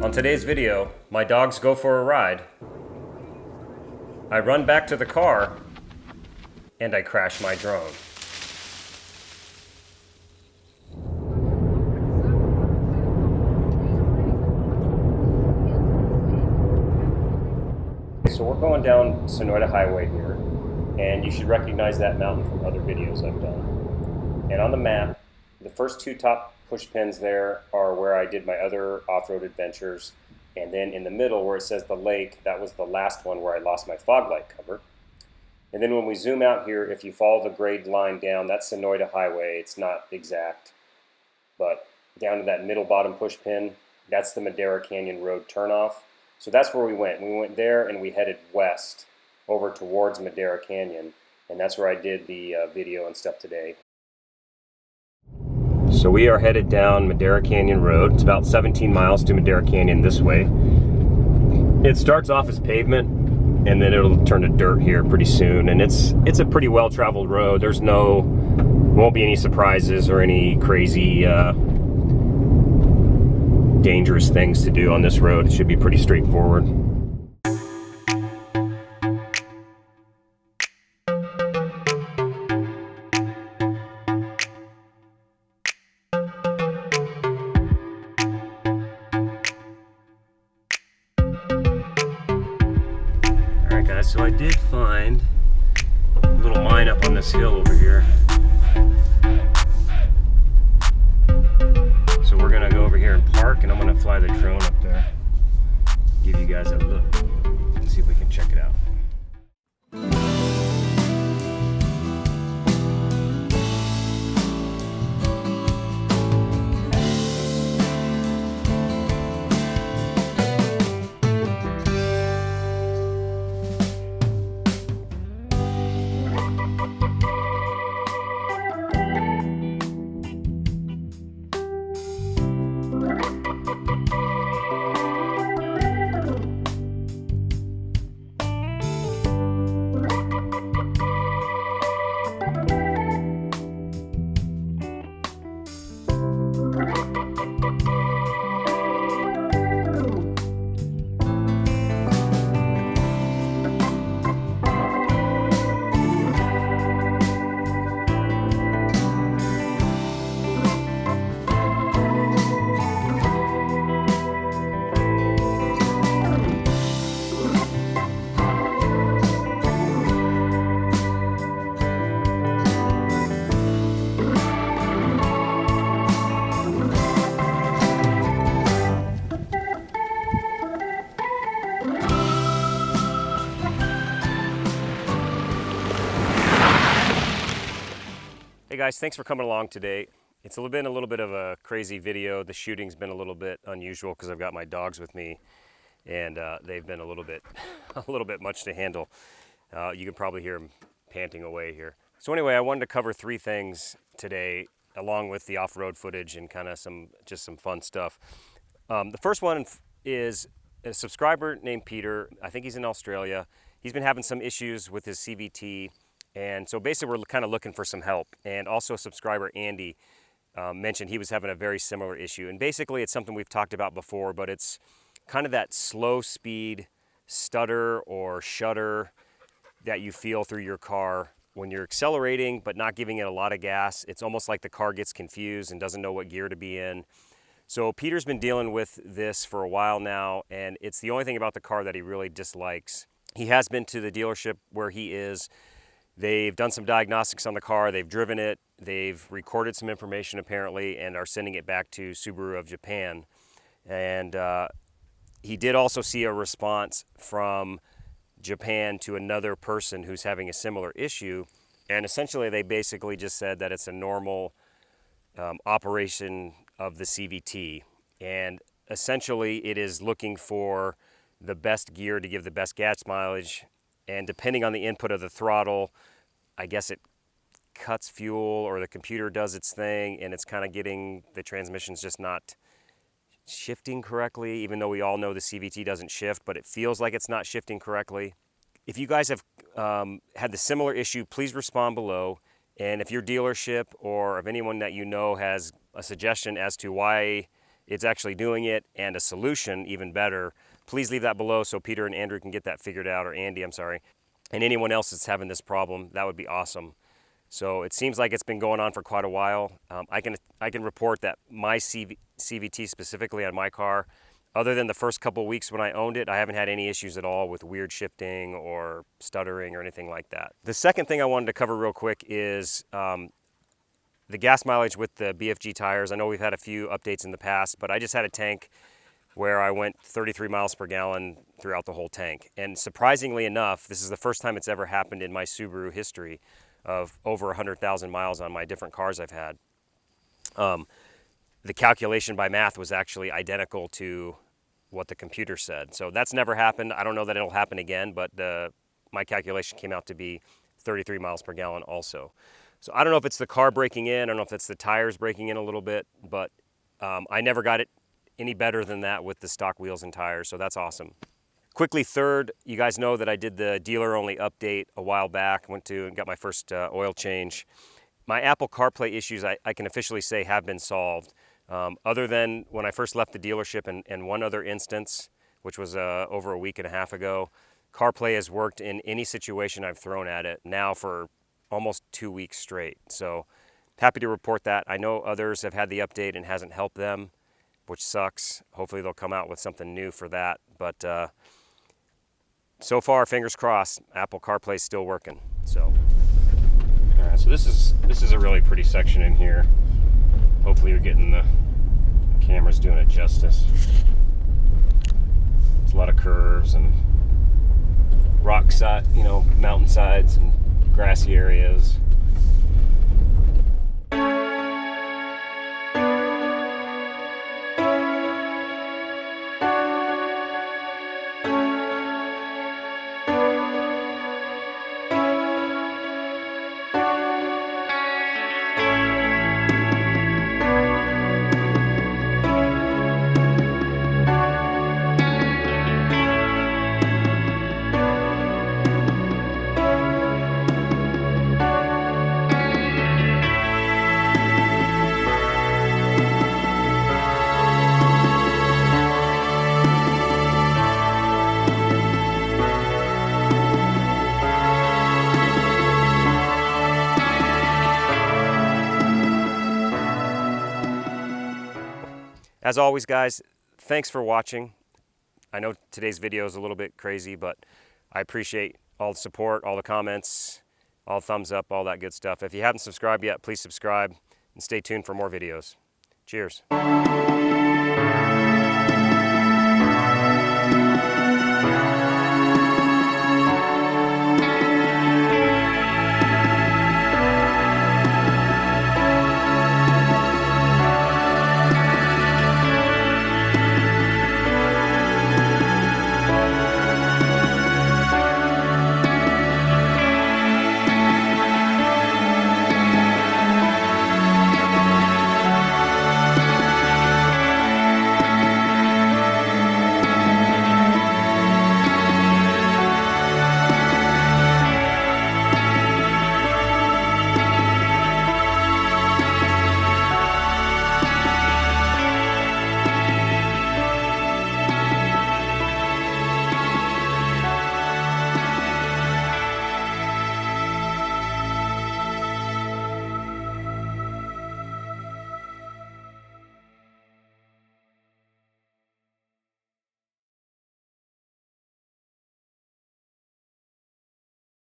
On today's video, my dogs go for a ride, I run back to the car, and I crash my drone. So we're going down Sonoyta Highway here, and you should recognize that mountain from other videos I've done. And on the map, the first two top push pins there are where I did my other off-road adventures, and then in the middle where it says the lake, that was the last one where I lost my fog light cover. And then when we zoom out here, if you follow the grade line down, that's Sonoyta Highway. It's not exact, but down to that middle bottom push pin, that's the Madera Canyon Road turnoff. So that's where we went. We went there and we headed west over towards Madera Canyon, and that's where I did the video and stuff today. So we are headed down Madera Canyon Road. It's about 17 miles to Madera Canyon this way. It starts off as pavement, and then it'll turn to dirt here pretty soon. And it's a pretty well-traveled road. There's won't be any surprises or any crazy dangerous things to do on this road. It should be pretty straightforward. Alright guys, so I did find a little mine up on this hill over here. So we're gonna go over here and park, and I'm gonna fly the drone up there, give you guys a look, and see if we can check it out. Hey guys, thanks for coming along today. It's been a little bit of a crazy video. The shooting's been a little bit unusual because I've got my dogs with me, and they've been a little bit much to handle. You can probably hear them panting away here. So anyway, I wanted to cover three things today, along with the off-road footage and kind of some fun stuff. The first one is a subscriber named Peter. I think he's in Australia. He's been having some issues with his CVT. And so basically we're kind of looking for some help. And also a subscriber, Andy, mentioned he was having a very similar issue. And basically it's something we've talked about before, but it's kind of that slow speed stutter or shudder that you feel through your car when you're accelerating but not giving it a lot of gas. It's almost like the car gets confused and doesn't know what gear to be in. So Peter's been dealing with this for a while now, and it's the only thing about the car that he really dislikes. He has been to the dealership where he is. They've done some diagnostics on the car, they've driven it, they've recorded some information apparently, and are sending it back to Subaru of Japan. And he did also see a response from Japan to another person who's having a similar issue. And essentially they basically just said that it's a normal operation of the CVT. And essentially it is looking for the best gear to give the best gas mileage. And depending on the input of the throttle, I guess it cuts fuel or the computer does its thing, and it's kind of getting the transmission's just not shifting correctly, even though we all know the CVT doesn't shift, but it feels like it's not shifting correctly. If you guys have had the similar issue, please respond below. And if your dealership or if anyone that you know has a suggestion as to why it's actually doing it, and a solution even better, please leave that below so Peter and Andrew can get that figured out, or Andy, I'm sorry. And anyone else that's having this problem, that would be awesome. So it seems like it's been going on for quite a while. I can report that my CVT specifically on my car, other than the first couple weeks when I owned it, I haven't had any issues at all with weird shifting or stuttering or anything like that. The second thing I wanted to cover real quick is the gas mileage with the BFG tires. I know we've had a few updates in the past, but I just had a tank where I went 33 miles per gallon throughout the whole tank. And surprisingly enough, this is the first time it's ever happened in my Subaru history of over 100,000 miles on my different cars I've had. The calculation by math was actually identical to what the computer said. So that's never happened. I don't know that it'll happen again, but my calculation came out to be 33 miles per gallon also. So I don't know if it's the car breaking in, I don't know if it's the tires breaking in a little bit, but I never got it any better than that with the stock wheels and tires, so that's awesome. Quickly, third, you guys know that I did the dealer-only update a while back. Went to and got my first oil change. My Apple CarPlay issues, I can officially say, have been solved. Other than when I first left the dealership and one other instance, which was over a week and a half ago, CarPlay has worked in any situation I've thrown at it now for almost 2 weeks straight. So happy to report that. I know others have had the update and hasn't helped them, which sucks. Hopefully they'll come out with something new for that. But so far, fingers crossed, Apple CarPlay is still working. So, all right, so this is a really pretty section in here. Hopefully you're getting the camera's doing it justice. It's a lot of curves and rock side, mountain sides and grassy areas. As always, guys, thanks for watching. I know today's video is a little bit crazy, but I appreciate all the support, all the comments, all the thumbs up, all that good stuff. If you haven't subscribed yet, please subscribe and stay tuned for more videos. Cheers.